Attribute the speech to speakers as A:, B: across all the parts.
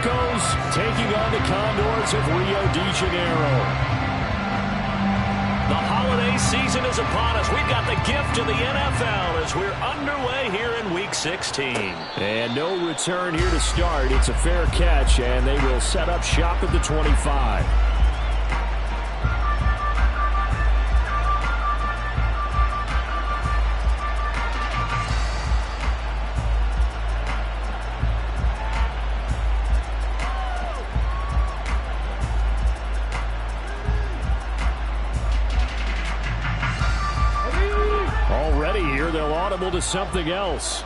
A: Broncos taking on the Condors of Rio de Janeiro. The holiday season is upon us. We've got the gift of the NFL as we're underway here in Week 16.
B: And no return here to start. It's a fair catch, and they will set up shop at the 25. They'll audible to something else.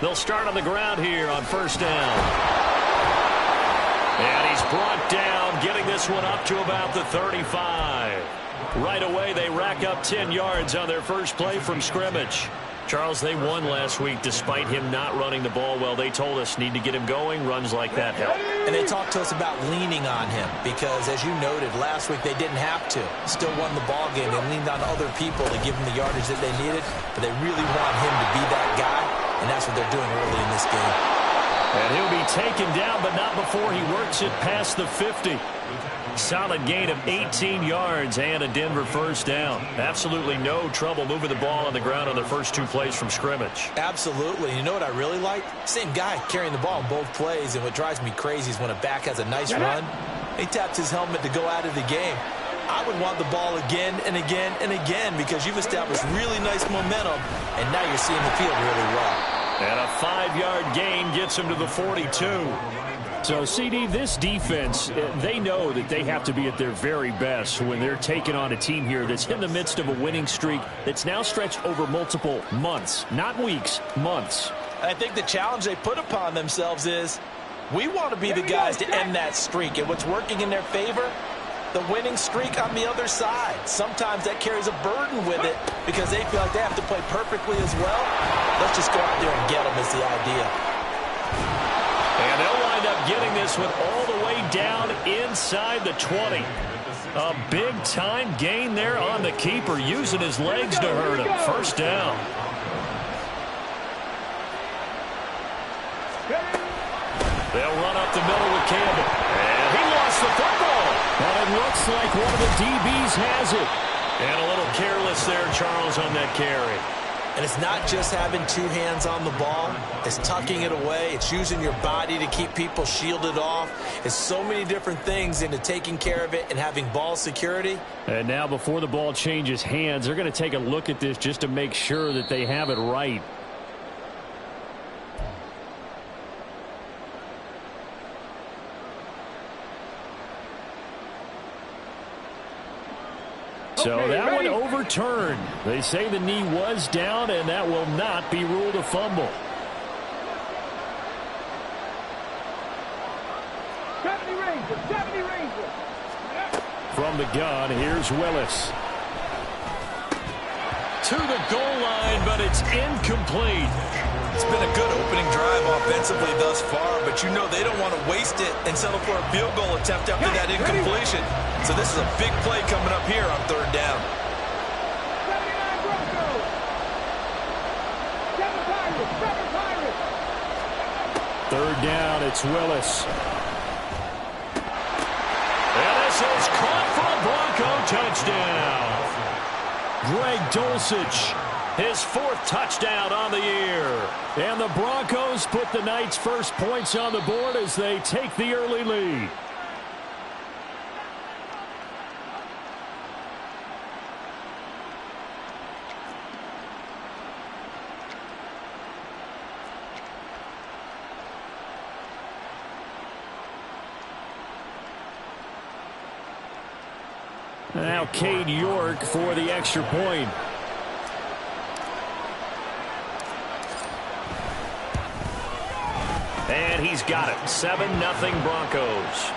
A: They'll start on the ground here on first down. And he's brought down, getting this one up to about the 35. Right away, they rack up 10 yards on their first play from scrimmage. Charles, they won last week despite him not running the ball well. They told us need to get him going. Runs like that help.
C: And they talked to us about leaning on him because, as you noted, last week they didn't have to. Still won the ball game. They leaned on other people to give him the yardage that they needed, but they really want him to be that guy, and that's what they're doing early in this game.
A: And he'll be taken down, but not before he works it past the 50. Solid gain of 18 yards and a Denver first down. Absolutely no trouble moving the ball on the ground on their first two plays from scrimmage.
C: Absolutely. You know what I really like? Same guy carrying the ball in both plays, and what drives me crazy is when a back has a nice run, he taps his helmet to go out of the game. I would want the ball again and again and again because you've established really nice momentum, and now you're seeing the field really well.
A: And a 5-yard gain gets him to the 42.
B: So, CD, this defense, they know that they have to be at their very best when they're taking on a team here that's in the midst of a winning streak that's now stretched over multiple months, not weeks, months.
C: I think the challenge they put upon themselves is we want to be the guys to end that streak. And what's working in their favor? The winning streak on the other side. Sometimes that carries a burden with it because they feel like they have to play perfectly as well. Let's just go out there and get them is the idea.
A: And they'll wind up getting this one all the way down inside the 20. A big-time gain there on the keeper, using his legs to hurt him. First down. They'll run up the middle with Campbell. And he lost the football.
B: But it looks like one of the DBs has it.
A: And a little careless there, Charles, on that carry.
C: And it's not just having two hands on the ball. It's tucking it away. It's using your body to keep people shielded off. It's so many different things into taking care of it and having ball security.
B: And now before the ball changes hands, they're going to take a look at this just to make sure that they have it right. So that one overturned. They say the knee was down, and that will not be ruled a fumble.
D: 70 Rangers, 70 Rangers.
B: From the gun, here's Willis.
A: To the goal line, but it's incomplete.
C: It's been a good opening drive offensively thus far, but you know they don't want to waste it and settle for a field goal attempt after that incompletion. So this is a big play coming up here on third down.
D: 79 Broncos. 7 Pirates, 7 Pirates.
B: Third down, it's Willis.
A: And this is caught for a Bronco touchdown.
B: Greg Dulcich,
A: his fourth touchdown on the year.
B: And the Broncos put the Knights' first points on the board as they take the early lead. Now Cade York for the extra point.
A: And he's got it. 7-0 Broncos.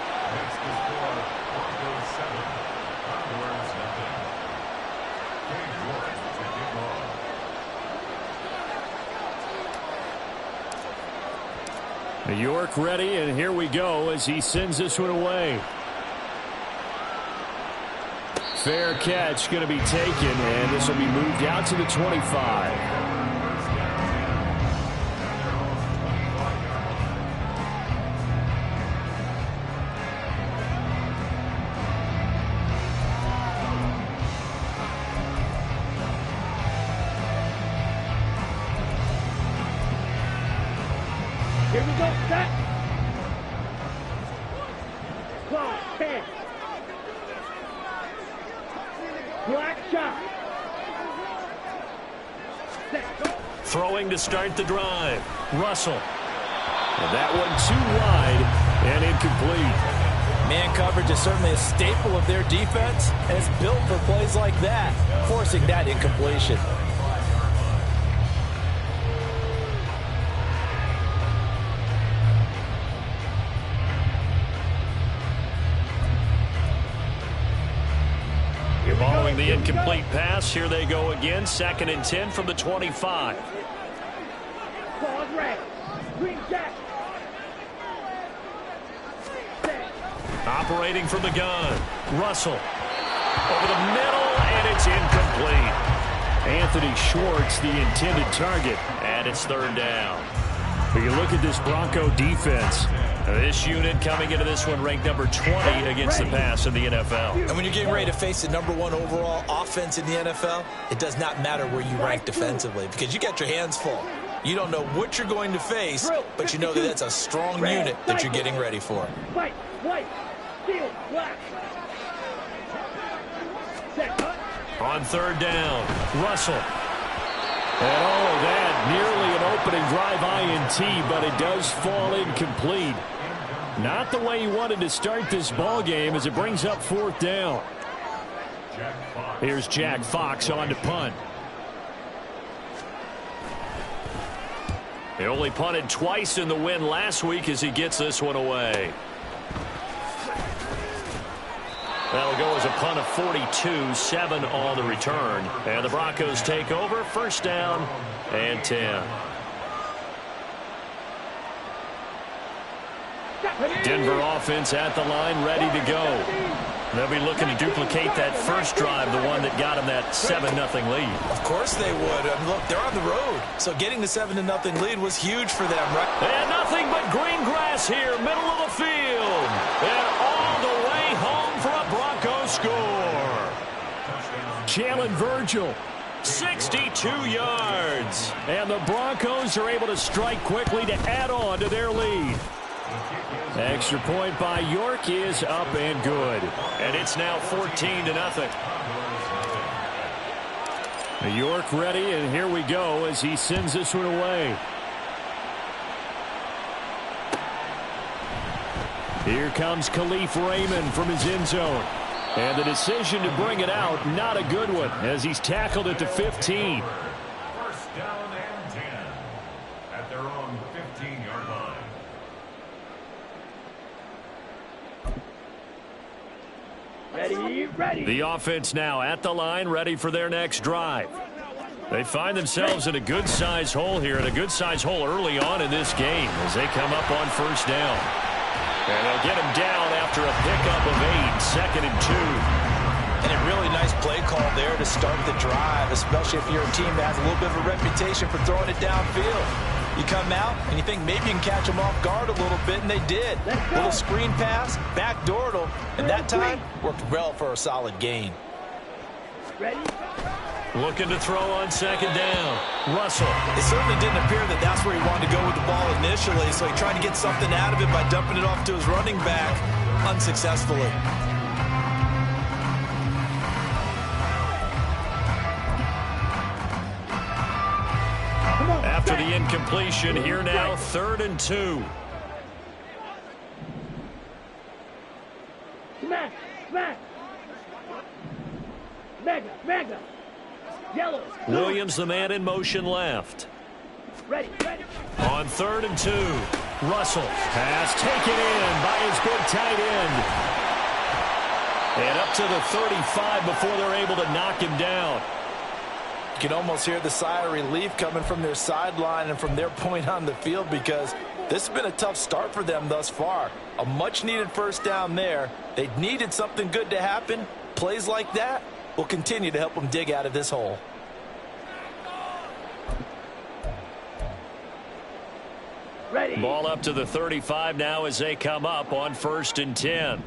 B: York ready, and here we go as he sends this one away. Fair catch going to be taken, and this will be moved out to the 25.
D: Here we go, set. Close, 10. Black shot. Set, go.
A: Throwing to start the drive. Russell.
B: And that one too wide and incomplete.
C: Man coverage is certainly a staple of their defense, and it's built for plays like that, forcing that incompletion.
A: Following the incomplete pass, here they go again. 2nd and 10 from the 25.
D: Pause red. Green jack. Set.
A: Operating from the gun. Russell. Over the middle, and it's incomplete.
B: Anthony Schwartz, the intended target.
A: And it's 3rd down.
B: But you look at this Bronco defense.
A: This unit coming into this one ranked number 20 against the pass in the NFL.
C: And when you're getting ready to face the #1 overall offense in the NFL, it does not matter where you rank defensively because you got your hands full. You don't know what you're going to face, but you know that that's a strong unit that you're getting ready for.
D: White, white, steel, black. Set, cut.
A: On 3rd down, Russell.
B: And oh, that nearly an opening drive INT, but it does fall incomplete. Not the way he wanted to start this ball game as it brings up 4th down. Here's Jack Fox on to punt.
A: He only punted twice in the win last week as he gets this one away. That'll go as a punt of 42, 7 on the return. And the Broncos take over, 1st down and 10. Denver offense at the line, ready to go. They'll be looking to duplicate that first drive, the one that got them that 7-0 lead.
C: Of course they would. I mean, look, they're on the road. So getting the 7-0 lead was huge for them, right?
A: And nothing but green grass here, middle of the field. And all the way home for a Bronco score.
B: Jalen Virgil.
A: 62 yards.
B: And the Broncos are able to strike quickly to add on to their lead. Extra point by York is up and good.
A: And it's now 14-0.
B: York ready, and here we go as he sends this one away. Here comes Khalif Raymond from his end zone. And the decision to bring it out, not a good one, as he's tackled at the 15.
E: 1st down and 10 at their own 15-yard line.
D: Ready, ready.
A: The offense now at the line, ready for their next drive. They find themselves in a good-sized hole here, and a good-sized hole early on in this game as they come up on 1st down. And they'll get him down after a pickup of 8, 2nd and 2.
C: And a really nice play call there to start the drive, especially if you're a team that has a little bit of a reputation for throwing it downfield. You come out and you think maybe you can catch them off guard a little bit, and they did. Little screen pass, backdoored them, and that time worked well for a solid gain.
D: Ready?
A: Looking to throw on 2nd down. Russell.
C: It certainly didn't appear that that's where he wanted to go with the ball initially, so he tried to get something out of it by dumping it off to his running back unsuccessfully.
A: After the incompletion, here now 3rd and 2.
D: Smack, smack. Mega, mega. Yellow.
A: Williams, the man in motion left.
D: Ready, ready.
A: On 3rd and 2. Russell.
B: Pass taken in by his big tight end.
A: And up to the 35 before they're able to knock him down.
C: You can almost hear the sigh of relief coming from their sideline and from their point on the field because This has been a tough start for them thus far. A much-needed first down there. They needed something good to happen. Plays like that will continue to help them dig out of this hole.
D: Ready.
A: Ball up to the 35 now as they come up on 1st and 10.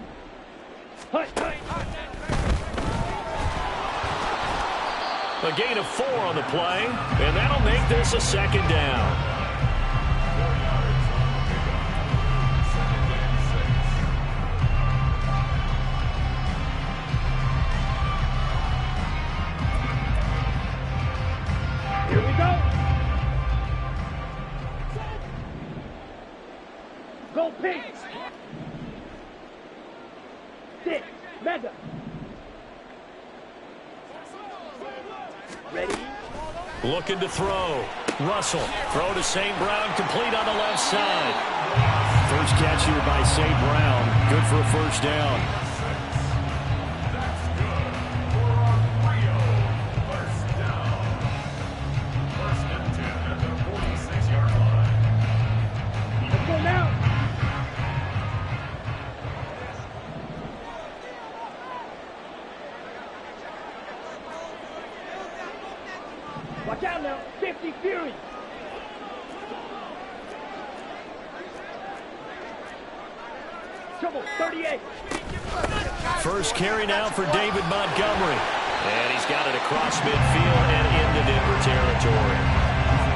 A: A gain of 4 on the play, and that'll make this a 2nd down.
D: Here we go. Go pink. 6. Mega. Ready.
A: Looking to throw. Russell. Throw to St. Brown. Complete on the left side.
B: First catch here by St. Brown. Good for a first down.
D: Let's go now. Watch out now. Safety Fury. Trouble. 38.
A: First carry now for David Montgomery. And he's got it across midfield and into Denver territory.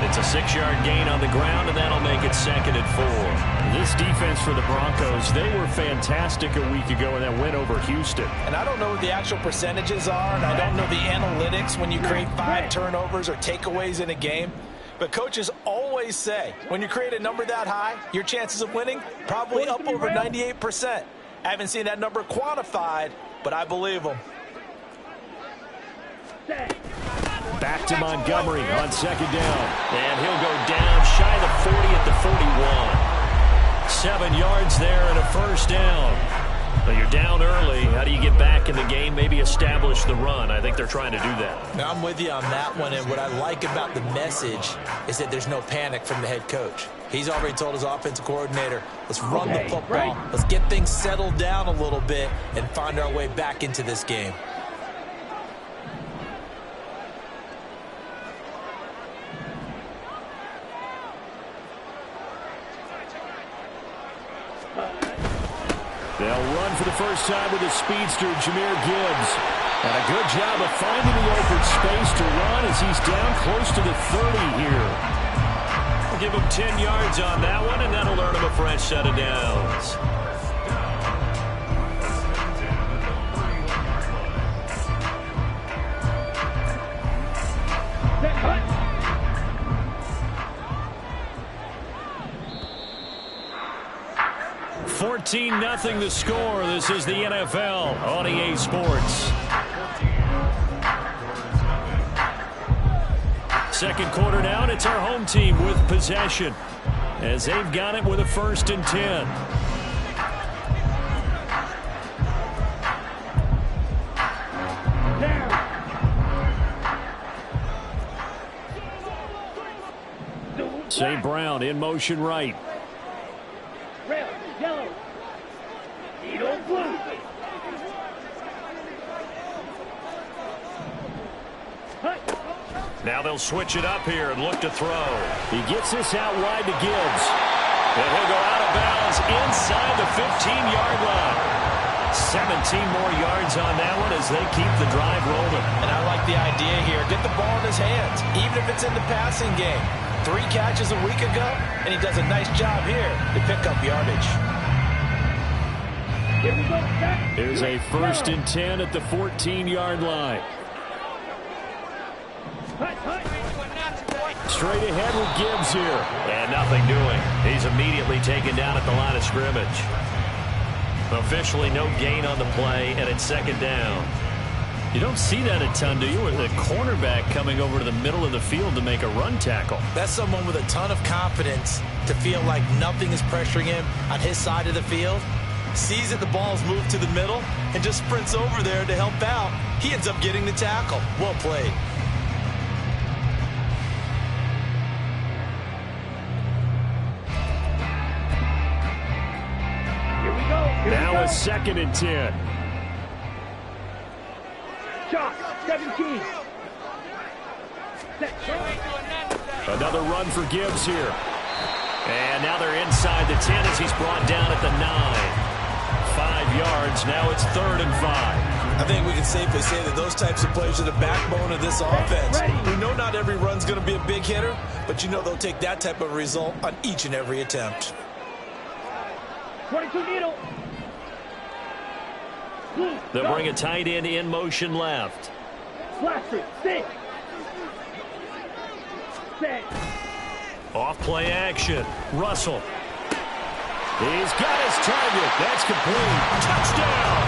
A: It's a 6-yard gain on the ground, and that'll make it 2nd and 4.
B: This defense for the Broncos, they were fantastic a week ago in that win over Houston.
C: And I don't know what the actual percentages are, and I don't know the analytics when you create 5 turnovers or takeaways in a game. But coaches always say, when you create a number that high, your chances of winning probably up over 98%. I haven't seen that number quantified, but I believe them.
B: Back to Montgomery on 2nd down.
A: And he'll go down shy of the 40 at the 41. 7 yards there and a first down. But you're down early. How do you get back in the game? Maybe establish the run. I think they're trying to do that.
C: Now, I'm with you on that one, and what I like about the message is that there's no panic from the head coach. He's already told his offensive coordinator, let's run the football. Let's get things settled down a little bit and find our way back into this game.
B: They'll run for the first time with the speedster, Jahmyr Gibbs. And a good job of finding the open space to run as he's down close to the 30 here.
A: We'll give him 10 yards on that one, and that'll earn him a fresh set of downs.
D: Set.
A: 14-0 the score. This is the NFL on EA Sports. Second quarter down. It's our home team with possession as they've got it with a 1st and 10.
B: St. Brown in motion right.
D: Red, yellow. C.E.O. blue.
A: Now they'll switch it up here and look to throw.
B: He gets this out wide to Gibbs.
A: And he'll go out of bounds inside the 15-yard line. 17 more yards on that one as they keep the drive rolling.
C: And I like the idea here. Get the ball in his hands, even if it's in the passing game. 3 catches a week ago, and he does a nice job here to pick up yardage.
D: Here we go, back.
B: There's a 1st and 10 at the 14-yard line. Straight ahead with Gibbs here.
A: And nothing doing. He's immediately taken down at the line of scrimmage. Officially no gain on the play, and it's 2nd down.
B: You don't see that a ton, do you? With a cornerback coming over to the middle of the field to make a run tackle.
C: That's someone with a ton of confidence to feel like nothing is pressuring him on his side of the field. Sees that the ball's moved to the middle and just sprints over there to help out. He ends up getting the tackle. Well played.
B: 2nd and 10.
D: Shot, 17. Set.
B: Another run for Gibbs here. And now they're inside the 10 as he's brought down at the 9. 5 yards. Now it's 3rd and 5.
C: I think we can safely say that those types of plays are the backbone of this offense. We know not every run's going to be a big hitter, but you know they'll take that type of result on each and every attempt.
D: 22 needle.
A: They'll bring a tight end in motion left.
D: Blast it. 6. Set.
A: Off play action. Russell.
B: He's got his target. That's complete. Touchdown.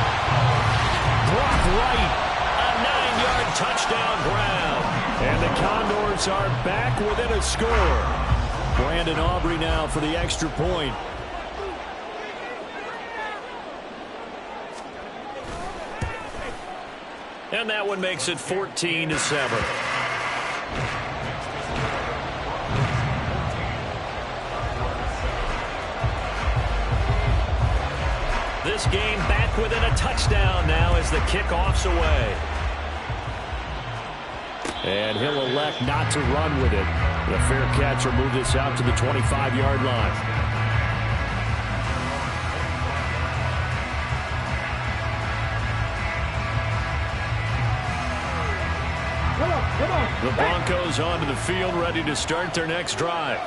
B: Block right.
A: A 9-yard touchdown ground.
B: And the Condors are back within a score. Brandon Aubrey now for the extra point.
A: And that one makes it 14-7. This game back within a touchdown now as the kickoff's away.
B: And he'll elect not to run with it. The fair catch will move this out to the 25-yard line.
A: The Broncos onto the field, ready to start their next drive.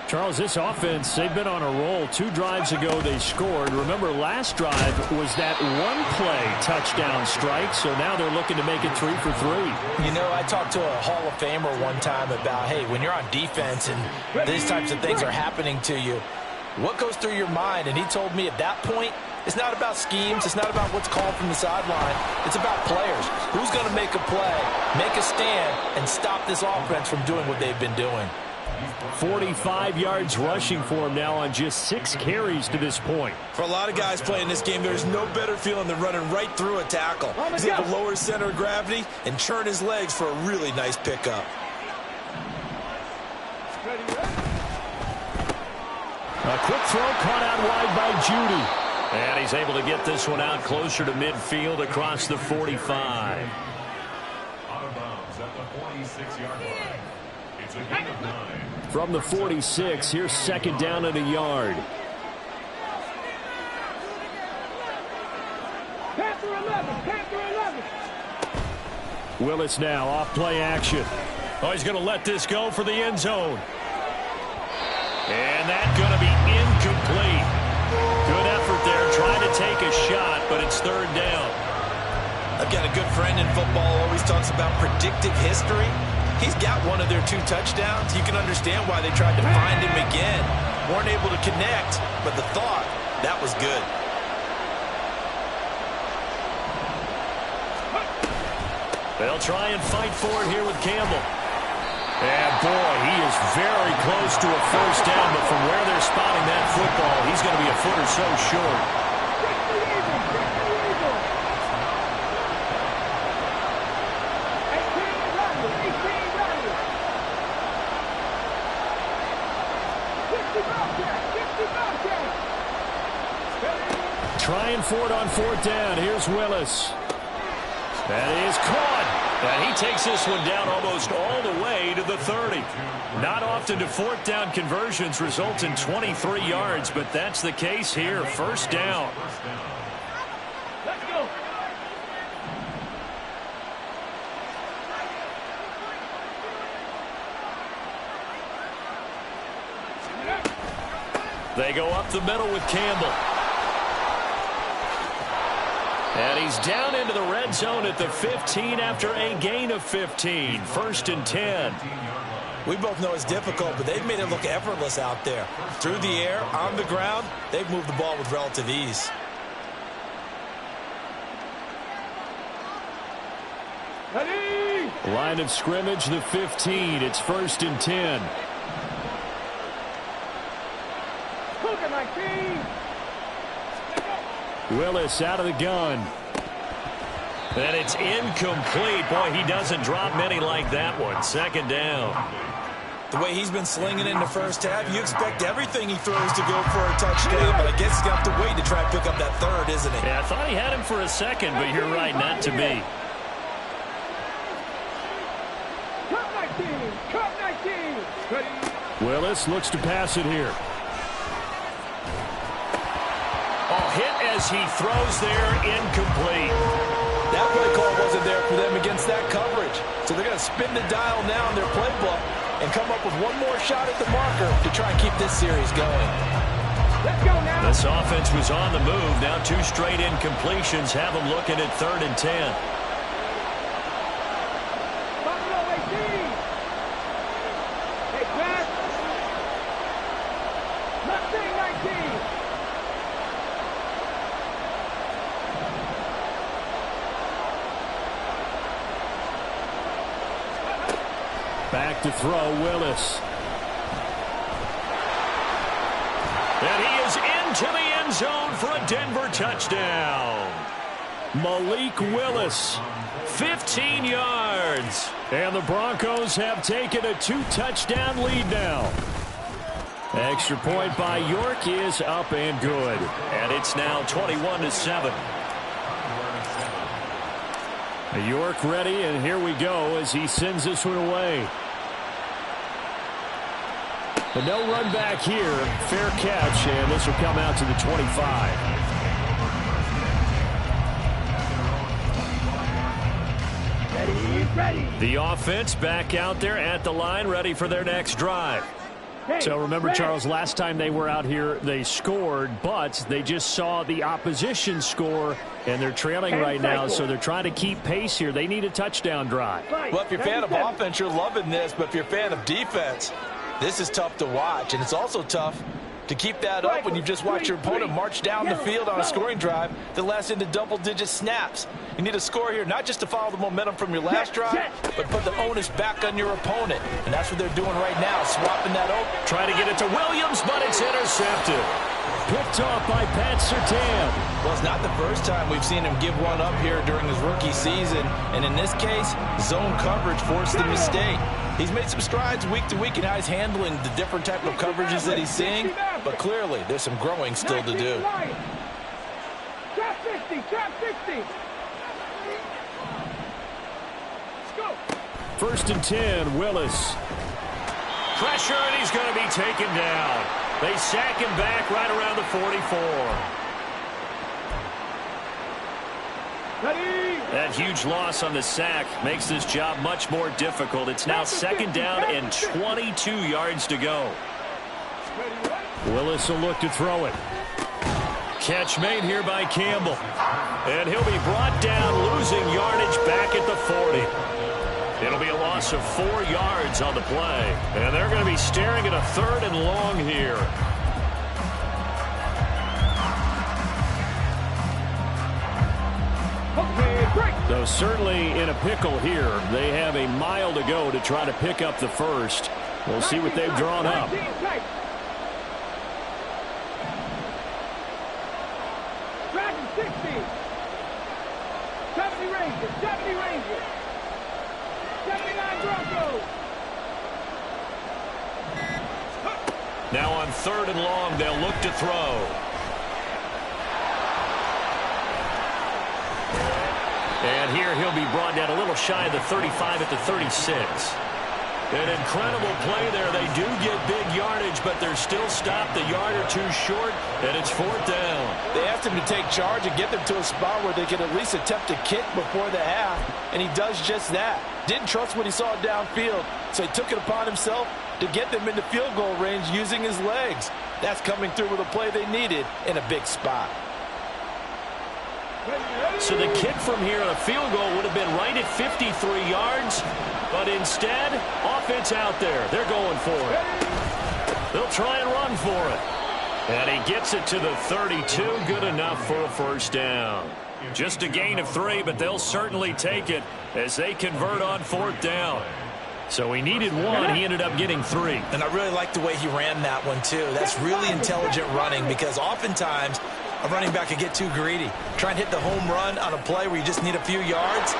B: Charles, this offense, they've been on a roll. 2 drives ago they scored. Remember, last drive was that one-play touchdown strike, so now they're looking to make it 3 for 3.
C: You know, I talked to a Hall of Famer one time about, hey, when you're on defense and these types of things are happening to you, what goes through your mind? And he told me at that point, it's not about schemes. It's not about what's called from the sideline. It's about players. Who's going to make a play, make a stand, and stop this offense from doing what they've been doing.
B: 45 yards rushing for him now on just 6 carries to this point.
C: For a lot of guys playing this game, there's no better feeling than running right through a tackle. He's able to lower his center of gravity and churn his legs for a really nice pickup.
B: A quick throw caught out wide by Judy.
A: And he's able to get this one out closer to midfield across the 45.
E: Out of bounds at the 46-yard line. It's a gain of 9.
B: From the 46, here's 2nd down and a yard.
D: Panther 11. Panther 11.
B: Willis now off play action.
A: Oh, he's going to let this go for the end zone. And that's going to be incomplete. Good effort there, trying to take a shot, but it's 3rd down.
C: I've got a good friend in football who always talks about predictive history. He's got one of their 2 touchdowns. You can understand why they tried to find him again. Weren't able to connect, but the thought, that was good.
A: They'll try and fight for it here with Campbell. And boy, he is very close to a 1st down, but from where they're spotting that football, he's going to be a foot or so short.
B: Trying for it on 4th down. Here's Willis. That is caught.
A: And he takes this one down almost all the way to the 30. Not often do 4th down conversions result in 23 yards, but that's the case here. 1st down.
D: Let's go.
A: They go up the middle with Campbell. And he's down into the red zone at the 15 after a gain of 15. 1st and 10.
C: We both know it's difficult, but they've made it look effortless out there. Through the air, on the ground, they've moved the ball with relative ease.
D: Ready?
B: Line of scrimmage, the 15. It's 1st and 10.
D: Look at my team.
B: Willis out of the gun.
A: And it's incomplete. Boy, he doesn't drop many like that one. 2nd down.
C: The way he's been slinging in the first half, you expect everything he throws to go for a touchdown, but I guess he's going to have to wait to try and pick up that third, isn't he?
B: Yeah, I thought he had him for a second, but you're right, not to be.
D: Cut 19.
B: Willis looks to pass it here. Oh, hit as he throws there, incomplete.
C: That play call wasn't there for them against that coverage. So they're going to spin the dial now in their playbook and come up with one more shot at the marker to try and keep this series going.
D: Let's go now.
A: This offense was on the move. Now 2 straight incompletions have them looking at 3rd and 10.
D: Buffalo 18. Hey, pass. Mustang 19.
B: Back to throw, Willis.
A: And he is into the end zone for a Denver touchdown.
B: Malik Willis, 15 yards. And the Broncos have taken a 2-touchdown lead now. Extra point by York is up and good.
A: And it's now 21-7.
B: York ready, and here we go as he sends this one away. But no run back here. Fair catch, and this will come out to the 25.
D: Ready.
B: The offense back out there at the line, ready for their next drive. So remember, Charles, last time they were out here, they scored, but they just saw the opposition score, and they're trailing right now, so they're trying to keep pace here. They need a touchdown drive.
C: Well, if you're a fan of offense, you're loving this, but if you're a fan of defense, this is tough to watch, and it's also tough to keep that up when you just watch your opponent march down the field on a scoring drive that lasts into double-digit snaps. You need a score here, not just to follow the momentum from your last drive, but put the onus back on your opponent. And that's what they're doing right now, swapping that over.
A: Trying to get it to Williams, but it's intercepted.
B: Picked off by Pat Surtain.
C: Well, it's not the first time we've seen him give one up here during his rookie season. And in this case, zone coverage forced the mistake. He's made some strides week to week in how he's handling the different type of coverages that he's seeing. But clearly, there's some growing still to do.
D: Trap 60, trap 60. Let's go.
B: 1st and 10, Willis.
A: Pressure, and he's going to be taken down. They sack him back right around the 44.
D: Ready.
A: That huge loss on the sack makes this job much more difficult. It's now 2nd down and 22 yards to go.
B: Willis will look to throw it.
A: Catch made here by Campbell. And he'll be brought down, losing yardage back at the 40. It'll be a loss of 4 yards on the play. And they're going to be staring at a 3rd and long here.
B: So certainly in a pickle here. They have a mile to go to try to pick up the first. We'll see what they've drawn up.
D: 70 Rangers, 70 Rangers. 79 Broncos.
A: Now on 3rd and long, they'll look to throw. And here he'll be brought down a little shy of the 35 at the 36. An incredible play there. They do get big yardage, but they're still stopped a yard or 2 short, and it's 4th down.
C: They asked him to take charge and get them to a spot where they could at least attempt a kick before the half, and he does just that. Didn't trust what he saw downfield, so he took it upon himself to get them into field goal range using his legs. That's coming through with a play they needed in a big spot.
A: So the kick from here on a field goal would have been right at 53 yards, but instead, offense out there. They're going for it. They'll try and run for it. And he gets it to the 32. Good enough for a 1st down. Just a gain of 3, but they'll certainly take it as they convert on 4th down. So he needed 1. He ended up getting 3.
C: And I really like the way he ran that one, too. That's really intelligent running because oftentimes a running back could get too greedy. Try and hit the home run on a play where you just need a few yards.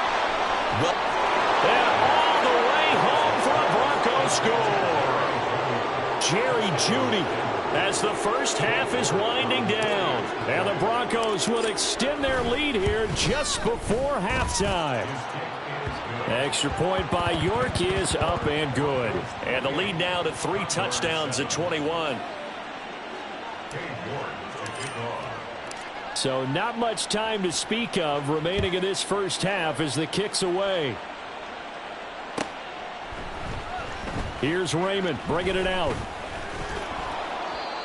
C: Well,
A: and all the way home for a Broncos score.
B: Judy. As the first half is winding down. And the Broncos will extend their lead here just before halftime. Extra point by York is up and good.
A: And the lead now to 3 touchdowns at 21.
B: So not much time to speak of remaining in this first half as the kick's away. Here's Raymond bringing it out.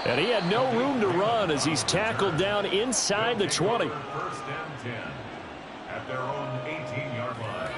B: And he had no room to run as he's tackled down inside the 20.
E: First down 10 at their own 18-yard line.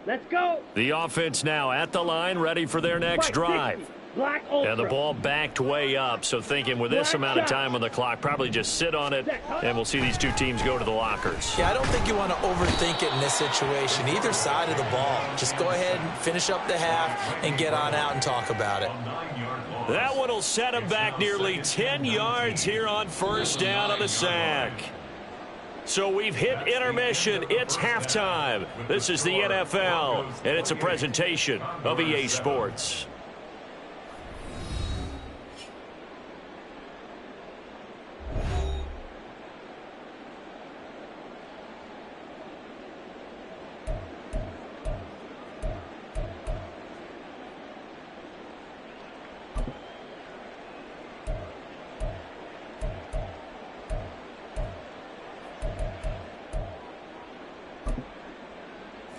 D: Let's go.
A: The offense now at the line, ready for their next drive.
D: Black Ultra.
A: And the ball backed way up, so thinking with this amount of time on the clock, probably just sit on it, and we'll see these two teams go to the lockers.
C: Yeah, I don't think you want to overthink it in this situation. Either side of the ball. Just go ahead and finish up the half and get on out and talk about it.
A: That one will set him back nearly 10 yards here on first down on the sack. So we've hit intermission. It's halftime. This is the NFL, and it's a presentation of EA Sports.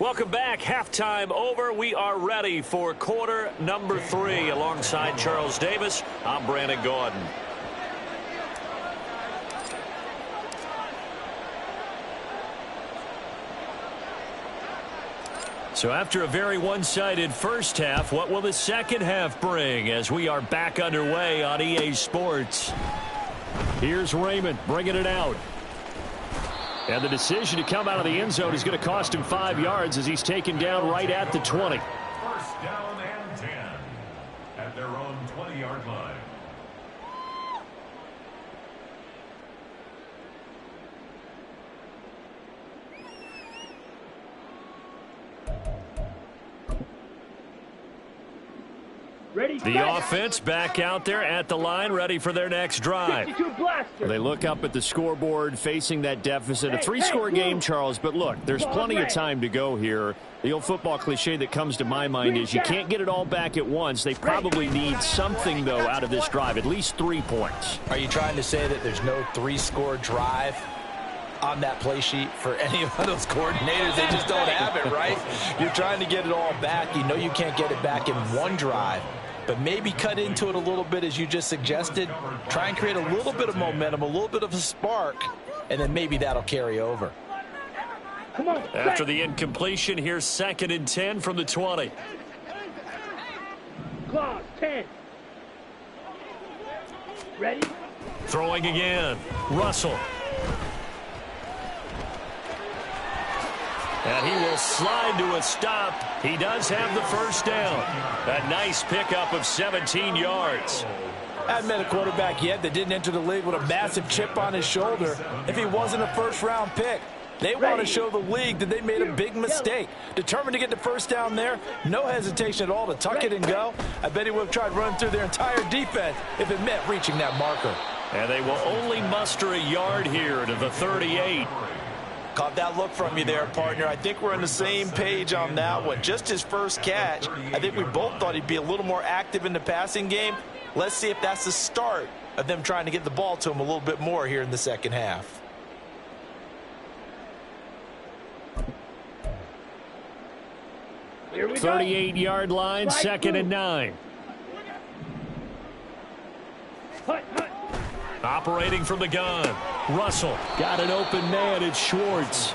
A: Welcome back. Halftime over. We are ready for quarter number 3. Alongside Charles Davis, I'm Brandon Gordon. So after a very one-sided first half, what will the second half bring as we are back underway on EA Sports? Here's Raymond bringing it out. And the decision to come out of the end zone is going to cost him 5 yards as he's taken down right at the 20.
E: First down and 10 at their own 20-yard line.
D: Ready,
B: The offense back out there at the line, ready for their next drive.
D: 52 blaster.
B: They look up at the scoreboard, facing that deficit. A 3-score game, Charles, but look, there's plenty of time to go here. The old football cliche that comes to my mind is you can't get it all back at once. They probably need something, though, out of this drive, at least 3 points.
C: Are you trying to say that there's no 3-score drive on that play sheet for any of those coordinators? They just don't have it, right? You're trying to get it all back. You know you can't get it back in one drive. But maybe cut into it a little bit, as you just suggested. Try and create a little bit of momentum, a little bit of a spark, and then maybe that'll carry over.
D: Come on.
A: After the incompletion, here's 2nd and 10 from the 20.
D: Claws, 10. Ready?
A: Throwing again. Russell. And he will slide to a stop. He does have the first down. A nice pickup of 17 yards.
C: I haven't met a quarterback yet that didn't enter the league with a massive chip on his shoulder if he wasn't a first-round pick. They want to show the league that they made a big mistake. Determined to get the first down there. No hesitation at all to tuck it and go. I bet he would have tried running through their entire defense if it meant reaching that marker.
A: And they will only muster a yard here to the 38.
C: Caught that look from you there, partner. I think we're on the same page on that one. Just his first catch. I think we both thought he'd be a little more active in the passing game. Let's see if that's the start of them trying to get the ball to him a little bit more here in the second half.
D: Here we
B: 38-yard line,
D: Right
B: 2nd
D: through.
B: and 9.
D: Hut, hut.
A: Operating from the gun. Russell.
B: Got an open man. It's Schwartz.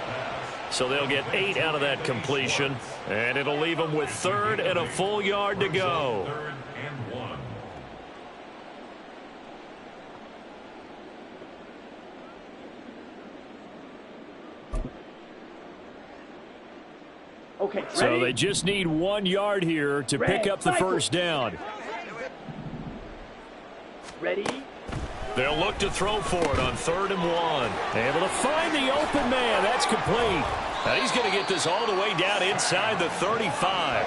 A: So they'll get 8 out of that completion. And it'll leave them with 3rd and a full yard to go.
E: 3rd and 1.
D: Okay,
B: So
D: ready?
B: they just need 1 yard here to pick up the first down.
D: Ready?
A: They'll look to throw for it on 3rd and 1.
B: Able to find the open man. That's complete.
A: Now he's going to get this all the way down inside the 35.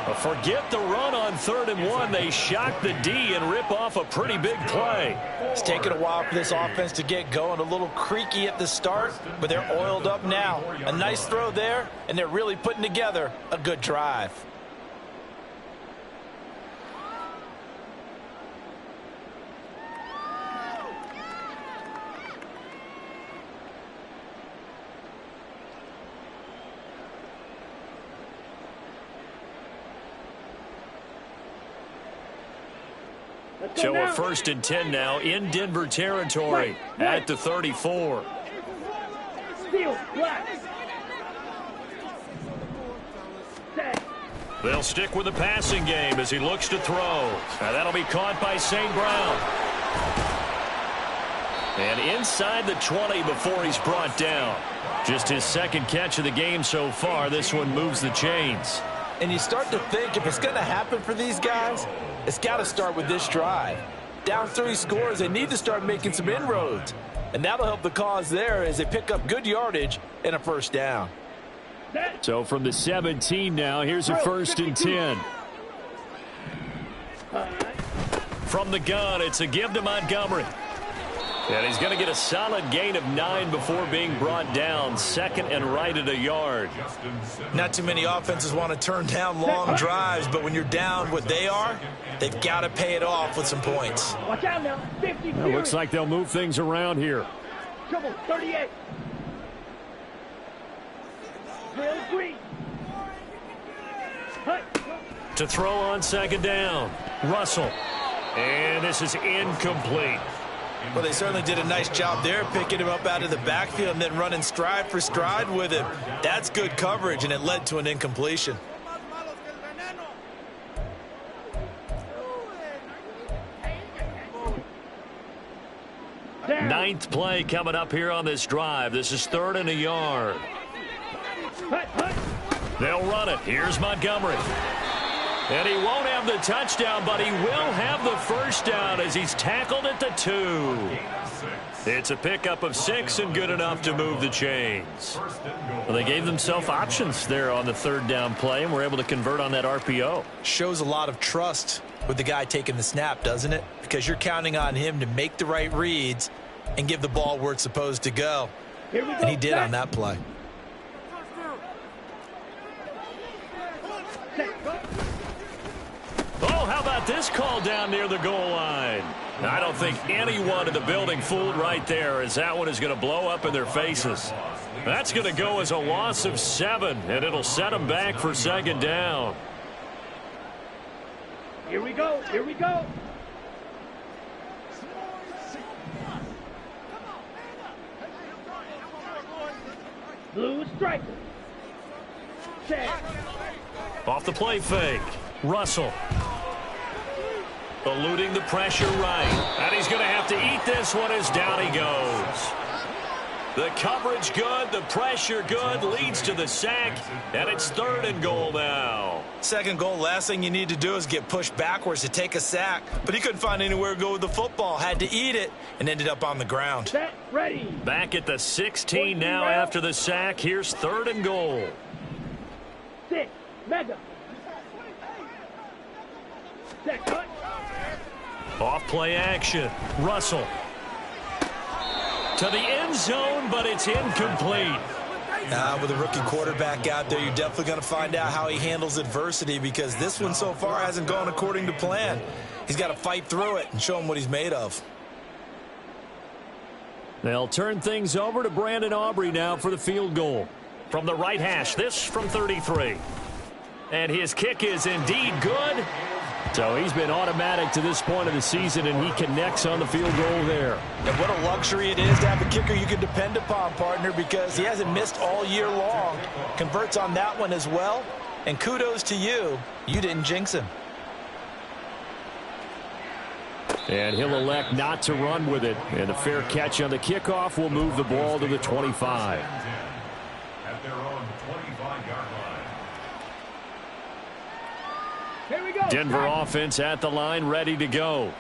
A: But forget the run on 3rd and 1. They shock the D and rip off a pretty big play.
C: It's taken a while for this offense to get going. A little creaky at the start, but they're oiled up now. A nice throw there, and they're really putting together a good drive.
A: So a 1st and 10 now in Denver territory at the 34.
D: Steal, black. Set.
A: They'll stick with the passing game as he looks to throw. Now that'll be caught by St. Brown. And inside the 20 before he's brought down. Just his 2nd catch of the game so far. This one moves the chains.
C: And you start to think if it's going to happen for these guys, it's got to start with this drive. Down 3 scores, they need to start making some inroads. And that'll help the cause there as they pick up good yardage and a 1st down.
B: So from the 17 now, here's a 1st and 10.
A: From the gun, it's a give to Montgomery. And he's going to get a solid gain of 9 before being brought down. 2nd and right at a yard.
C: Not too many offenses want to turn down long drives, but when you're down what they are, they've got to pay it off with some points.
D: Watch out now. 50.
B: Well, looks like they'll move things around here.
D: Trouble. 38. Drill green.
A: To throw on 2nd down. Russell. And this is incomplete.
C: Well, they certainly did a nice job there, picking him up out of the backfield and then running stride for stride with him. That's good coverage, and it led to an incompletion.
A: Ninth play coming up here on this drive. This is 3rd and a yard. They'll run it. Here's Montgomery. And he won't have the touchdown, but he will have the 1st down as he's tackled at the 2. It's a pickup of 6 and good enough to move the chains.
B: Well, they gave themselves options there on the 3rd down play and were able to convert on that RPO.
C: Shows a lot of trust with the guy taking the snap, doesn't it? Because you're counting on him to make the right reads and give the ball where it's supposed to go. And he did on that play.
A: Oh, how about this call down near the goal line? I don't think anyone in the building fooled right there, as that one is going to blow up in their faces. That's going to go as a loss of 7, and it'll set them back for 2nd down.
D: Here we go. Here we go. Blue striker. Check.
A: Off the play fake. Russell. Eluding the pressure right. And he's going to have to eat this one as down he goes. The coverage good, the pressure good, leads to the sack, and it's 3rd and goal now.
C: 2nd goal, last thing you need to do is get pushed backwards to take a sack. But he couldn't find anywhere to go with the football, had to eat it, and ended up on the ground.
D: Set, ready.
A: Back at the 16 now after the sack. Here's 3rd and goal.
D: 6, mega. Set, cut.
A: Off play action. Russell. To the end zone, but it's incomplete.
C: With a rookie quarterback out there, you're definitely going to find out how he handles adversity, because this one so far hasn't gone according to plan. He's got to fight through it and show him what he's made of.
B: They'll turn things over to Brandon Aubrey now for the field goal.
A: From the right hash, this from 33. And his kick is indeed good.
B: So he's been automatic to this point of the season, and he connects on the field goal there.
C: And what a luxury it is to have a kicker you can depend upon, partner, because he hasn't missed all year long. Converts on that one as well. And kudos to you. You didn't jinx him.
B: And he'll elect not to run with it. And a fair catch on the kickoff will move the ball to the 25.
E: At their own 25-yard line.
D: Here we go.
A: Denver offense at the line, ready to go.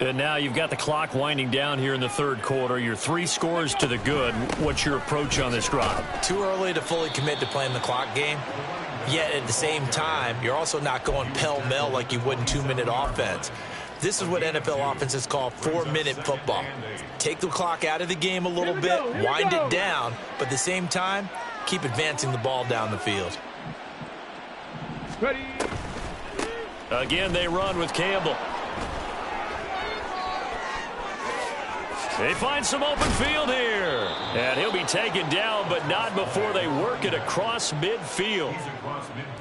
B: And now you've got the clock winding down here in the third quarter. You're 3 scores to the good. What's your approach on this drive?
C: Too early to fully commit to playing the clock game. Yet at the same time, you're also not going pell-mell like you would in 2-minute offense. This is what NFL offenses call 4-minute football. Take the clock out of the game a little bit, wind it down, but at the same time, keep advancing the ball down the field.
D: Ready.
A: Again, they run with Campbell. They find some open field here. And he'll be taken down, but not before they work it across midfield.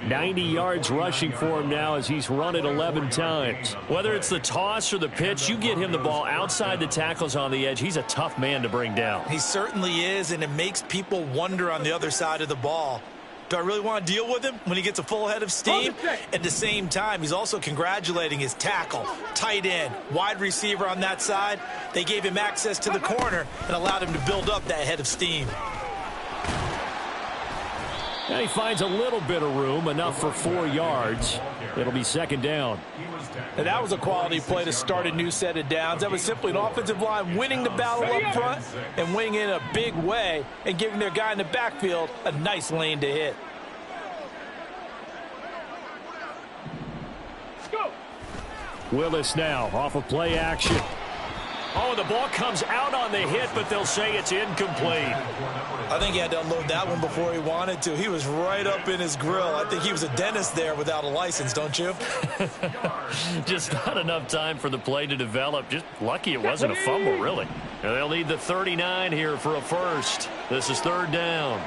B: 90 yards rushing for him now as he's run it 11 times.
A: Whether it's the toss or the pitch, you get him the ball outside the tackles on the edge. He's a tough man to bring down.
C: He certainly is, and it makes people wonder on the other side of the ball. Do I really want to deal with him when he gets a full head of steam? At the same time, he's also congratulating his tackle, tight end, wide receiver on that side. They gave him access to the corner and allowed him to build up that head of steam.
B: And he finds a little bit of room, enough for 4 yards. It'll be second down.
C: And that was a quality play to start a new set of downs. That was simply an offensive line winning the battle up front and winning in a big way and giving their guy in the backfield a nice lane to hit.
D: Go.
B: Willis now off of play action.
A: Oh, the ball comes out on the hit, but they'll say it's incomplete.
C: I think he had to unload that one before he wanted to. He was right up in his grill. I think he was a dentist there without a license, don't you?
A: Just not enough time for the play to develop. Just lucky it wasn't a fumble, really. And they'll need the 39 here for a first. This is third down.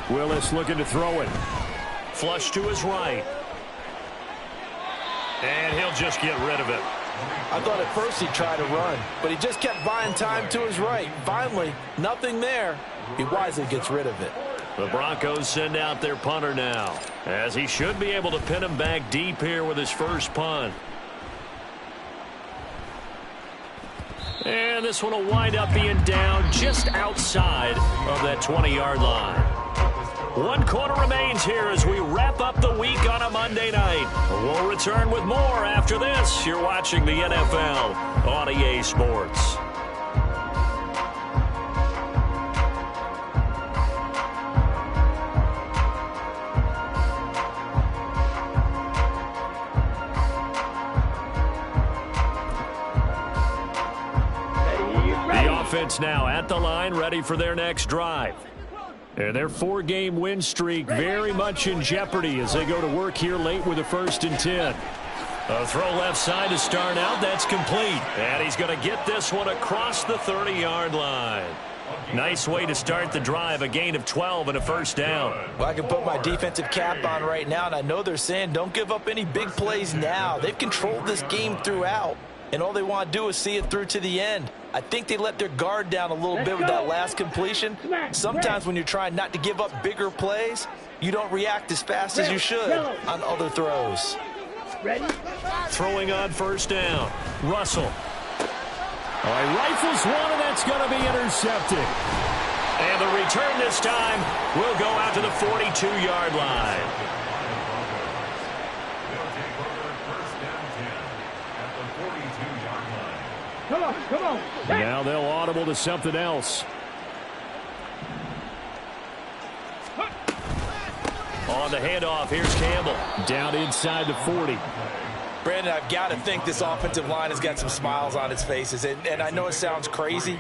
B: Willis looking to throw it.
A: Flush to his right. And he'll just get rid of it.
C: I thought at first he'd try to run, but he just kept buying time to his right. Finally, nothing there. He wisely gets rid of it.
A: The Broncos send out their punter now, as he should be able to pin him back deep here with his first punt. And this one will wind up being down just outside of that 20-yard line. 1 quarter remains here as we wrap up the week on a Monday night. We'll return with more after this. You're watching the NFL on EA Sports. The offense now at the line, ready for their next drive. And their 4-game win streak very much in jeopardy as they go to work here late with a 1st and 10. A throw left side to start out. That's complete. And he's going to get this one across the 30-yard line. Nice way to start the drive. A gain of 12 and a first down.
C: Well, I can put my defensive cap on right now, and I know they're saying don't give up any big plays now. They've controlled this game throughout, and all they want to do is see it through to the end. I think they let their guard down a little bit with that last completion. Sometimes when you're trying not to give up bigger plays, you don't react as fast as you should on other throws.
D: Ready?
A: Throwing on first down. Russell.
B: All right, rifles one, and that's going to be intercepted.
A: And the return this time will go out to the 42-yard line.
D: Come on, come on.
B: Now they'll audible to something else.
A: On the handoff, here's Campbell.
B: Down inside the 40.
C: Brandon, I've got to think this offensive line has got some smiles on its faces. And I know it sounds crazy,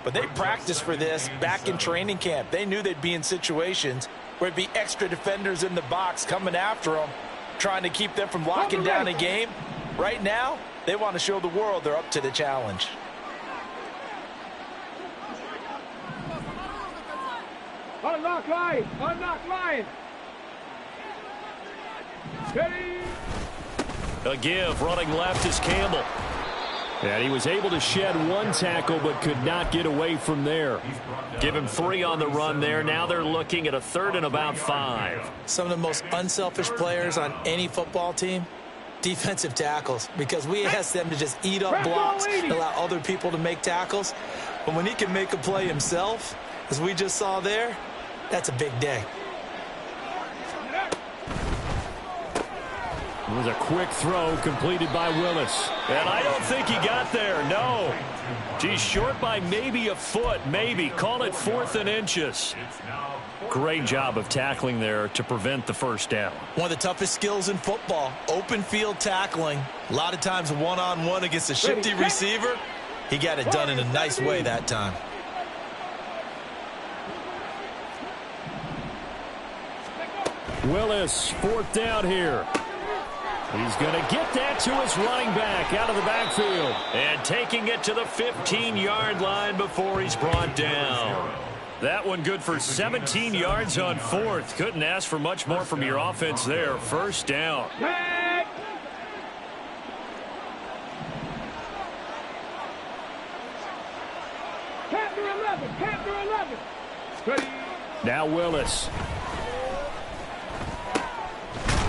C: but they practiced for this back in training camp. They knew they'd be in situations where it'd be extra defenders in the box coming after them, trying to keep them from locking down a game. Right now, they want to show the world they're up to the challenge.
D: Unlock line. Unlock line. Ready?
A: A give, running left is Campbell.
B: And he was able to shed 1 tackle but could not get away from there.
A: Give him 3 on the run there. Now they're looking at a 3rd and about 5.
C: Some of the most unselfish players on any football team, defensive tackles, because we ask them to just eat up blocks and allow other people to make tackles. But when he can make a play himself, as we just saw there, that's a big day.
B: It was a quick throw completed by Willis.
A: And I don't think he got there, no. He's short by maybe a foot, maybe. Call it 4th and inches. Great job of tackling there to prevent the first down.
C: One of the toughest skills in football, open field tackling. A lot of times one-on-one against a shifty receiver. He got it done in a nice way that time.
B: Willis, 4th down here. He's going to get that to his running back out of the backfield.
A: And taking it to the 15-yard line before he's brought down. That one good for 17 yards on 4th. Couldn't ask for much more from your offense there. First down.
D: Captain 11. Ready.
B: Now Willis.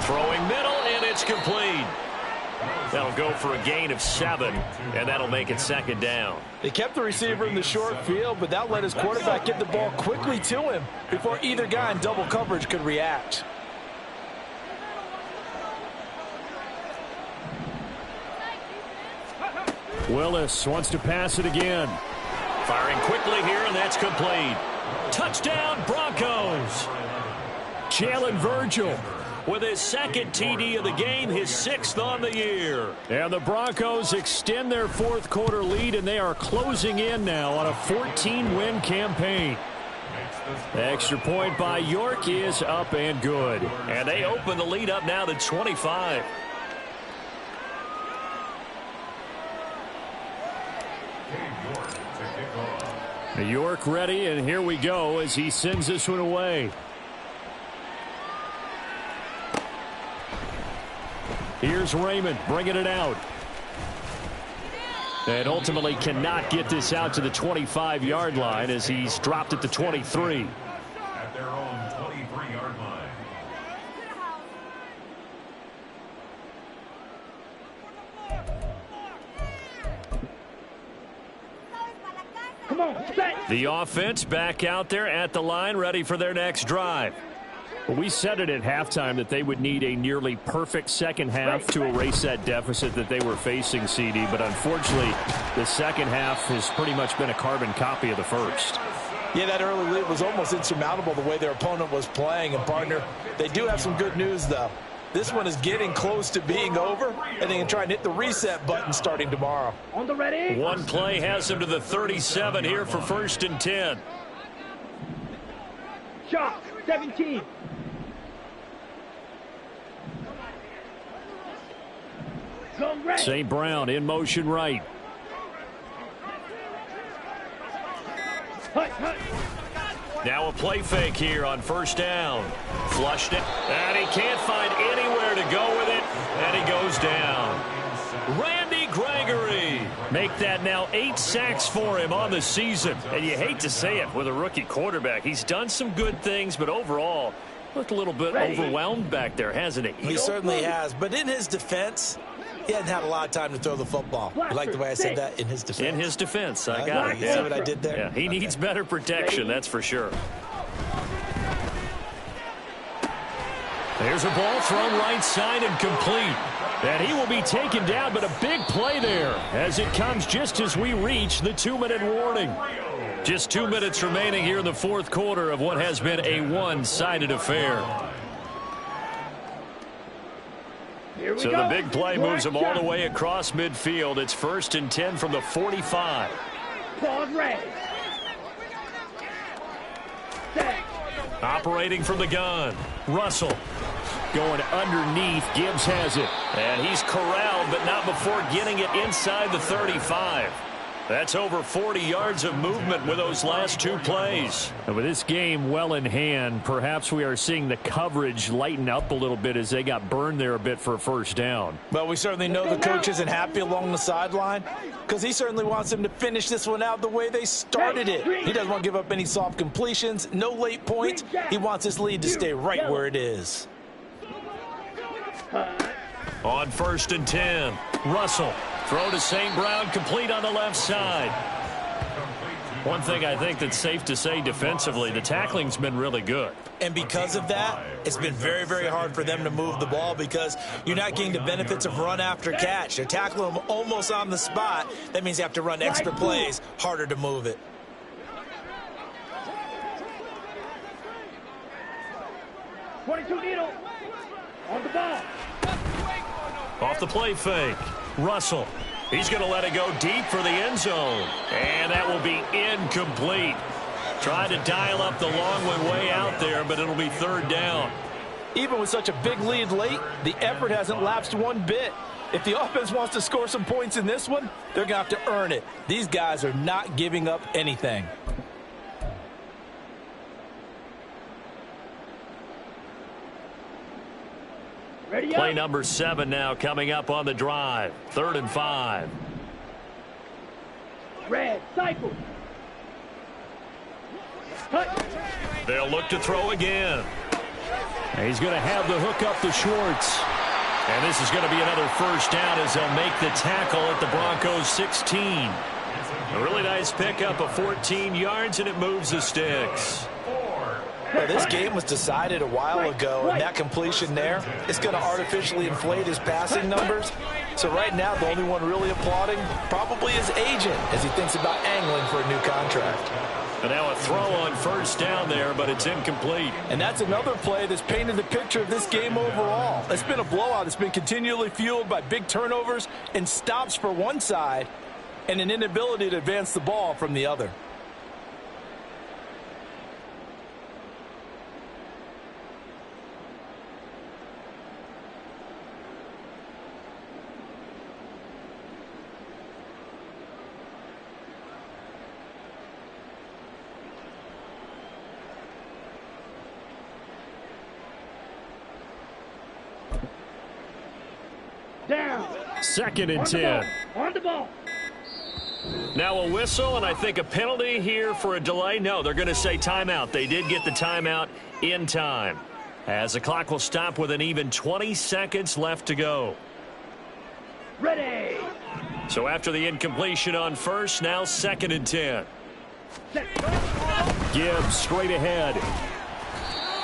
A: Throwing middle, and it's complete. That'll go for a gain of 7, and that'll make it 2nd down.
C: They kept the receiver in the short field, but that let his quarterback get the ball quickly to him before either guy in double coverage could react.
B: Willis wants to pass it again.
A: Firing quickly here, and that's complete. Touchdown, Broncos.
B: Jalen Virgil
A: with his 2nd TD of the game, his 6th on the year.
B: And the Broncos extend their 4th quarter lead, and they are closing in now on a 14-win campaign. The extra point by York is up and good.
A: And they open the lead up now to 25.
B: York ready, and here we go as he sends this one away. Here's Raymond bringing it out. And ultimately cannot get this out to the 25-yard line as he's dropped at the 23.
E: At their own 23-yard line.
D: Come on, set.
A: The offense back out there at the line, ready for their next drive.
B: We said it at halftime that they would need a nearly perfect second half to erase that deficit that they were facing, CD. But unfortunately, the second half has pretty much been a carbon copy of the first.
C: Yeah, that early lead was almost insurmountable the way their opponent was playing. And, partner, they do have some good news, though. This one is getting close to being over, and they can try and hit the reset button starting tomorrow.
D: On the ready.
A: One play has them to the 37 here for 1st and 10.
D: Shot, 17.
B: St. Brown in motion right.
A: Now a play fake here on 1st down. Flushed it, and he can't find anywhere to go with it, and he goes down. Randy Gregory.
B: Make that now 8 sacks for him on the season.
A: And you hate to say it with a rookie quarterback. He's done some good things, but overall, looked a little bit overwhelmed back there, hasn't he?
C: He certainly has, but in his defense, he hasn't had a lot of time to throw the football. You like the way I said that? In his defense.
A: In his defense, I got it.
C: You see what I did there?
A: Yeah, he needs better protection, that's for sure.
B: There's a ball thrown right side and complete. And he will be taken down, but a big play there as it comes just as we reach the 2-minute warning.
A: Just 2 minutes remaining here in the 4th quarter of what has been a one-sided affair. So the big play moves them all the way across midfield. It's 1st and 10 from the 45.
D: Pause ready. Set.
A: Operating from the gun. Russell.
B: Going underneath. Gibbs has it.
A: And he's corralled, but not before getting it inside the 35. That's over 40 yards of movement with those last 2 plays.
B: And with this game well in hand, perhaps we are seeing the coverage lighten up a little bit as they got burned there a bit for a 1st down.
C: Well, we certainly know the coach isn't happy along the sideline because he certainly wants them to finish this one out the way they started it. He doesn't want to give up any soft completions, no late points. He wants his lead to stay right where it is.
A: On 1st and 10, Russell. Throw to St. Brown, complete on the left side. One thing I think that's safe to say defensively, the tackling's been really good.
C: And because of that, it's been very, very hard for them to move the ball because you're not getting the benefits of run after catch. They're tackling them almost on the spot. That means you have to run extra plays, harder to move it.
D: Needle on the ball.
A: Off the play fake. Russell. He's going to let it go deep for the end zone. And that will be incomplete. Tried to dial up the long one way out there, but it'll be third down.
C: Even with such a big lead late, the effort hasn't lapsed one bit. If the offense wants to score some points in this one, they're going to have to earn it. These guys are not giving up anything.
A: Play number 7 now coming up on the drive. 3rd and 5.
D: Red, cycle.
A: They'll look to throw again.
B: He's going to have the hook up to Schwartz.
A: And this is going to be another first down as they'll make the tackle at the Broncos 16. A really nice pickup of 14 yards, and it moves the sticks.
C: Well, this game was decided a while ago, and that completion there is going to artificially inflate his passing numbers. So right now, the only one really applauding probably his agent as he thinks about angling for a new contract.
A: And now a throw on first down there, but it's incomplete.
C: And that's another play that's painted the picture of this game overall. It's been a blowout. It's been continually fueled by big turnovers and stops for one side and an inability to advance the ball from the other.
D: Down.
B: 2nd and 10.
D: On the ball.
A: Now a whistle, and I think a penalty here for a delay. No, they're going to say timeout. They did get the timeout in time, as the clock will stop with an even 20 seconds left to go.
D: Ready.
A: So after the incompletion on first, now 2nd and 10.
B: Gibbs straight ahead.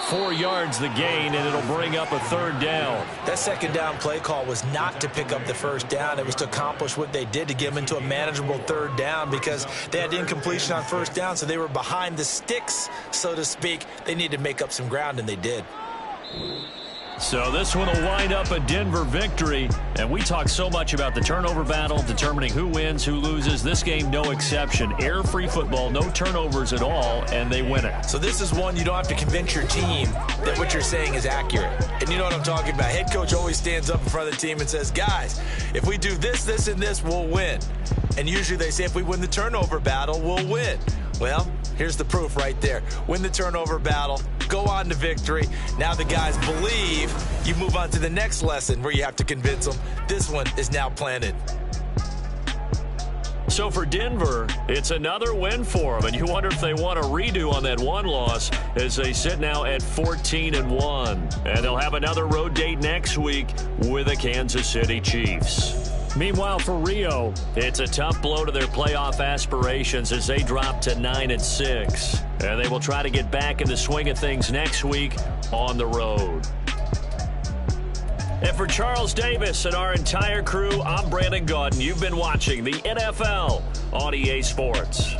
A: 4 yards the gain, and it'll bring up a 3rd down.
C: That 2nd down play call was not to pick up the first down. It was to accomplish what they did to get them into a manageable 3rd down because they had incompletion on first down, so they were behind the sticks, so to speak. They needed to make up some ground, and they did.
A: So this one will wind up a Denver victory. And we talk so much about the turnover battle, determining who wins, who loses. This game, no exception. Air-free football, no turnovers at all, and they win it.
C: So this is one you don't have to convince your team that what you're saying is accurate. And you know what I'm talking about. Head coach always stands up in front of the team and says, guys, if we do this, this, and this, we'll win. And usually they say if we win the turnover battle, we'll win. Well, here's the proof right there. Win the turnover battle, go on to victory. Now the guys believe. You move on to the next lesson where you have to convince them. This one is now planted.
A: So for Denver, it's another win for them, and you wonder if they want a redo on that one loss as they sit now at 14-1. And they'll have another road date next week with the Kansas City Chiefs. Meanwhile, for Rio, it's a tough blow to their playoff aspirations as they drop to 9-6. And they will try to get back in the swing of things next week on the road. And for Charles Davis and our entire crew, I'm Brandon Gaudin. You've been watching the NFL on EA Sports.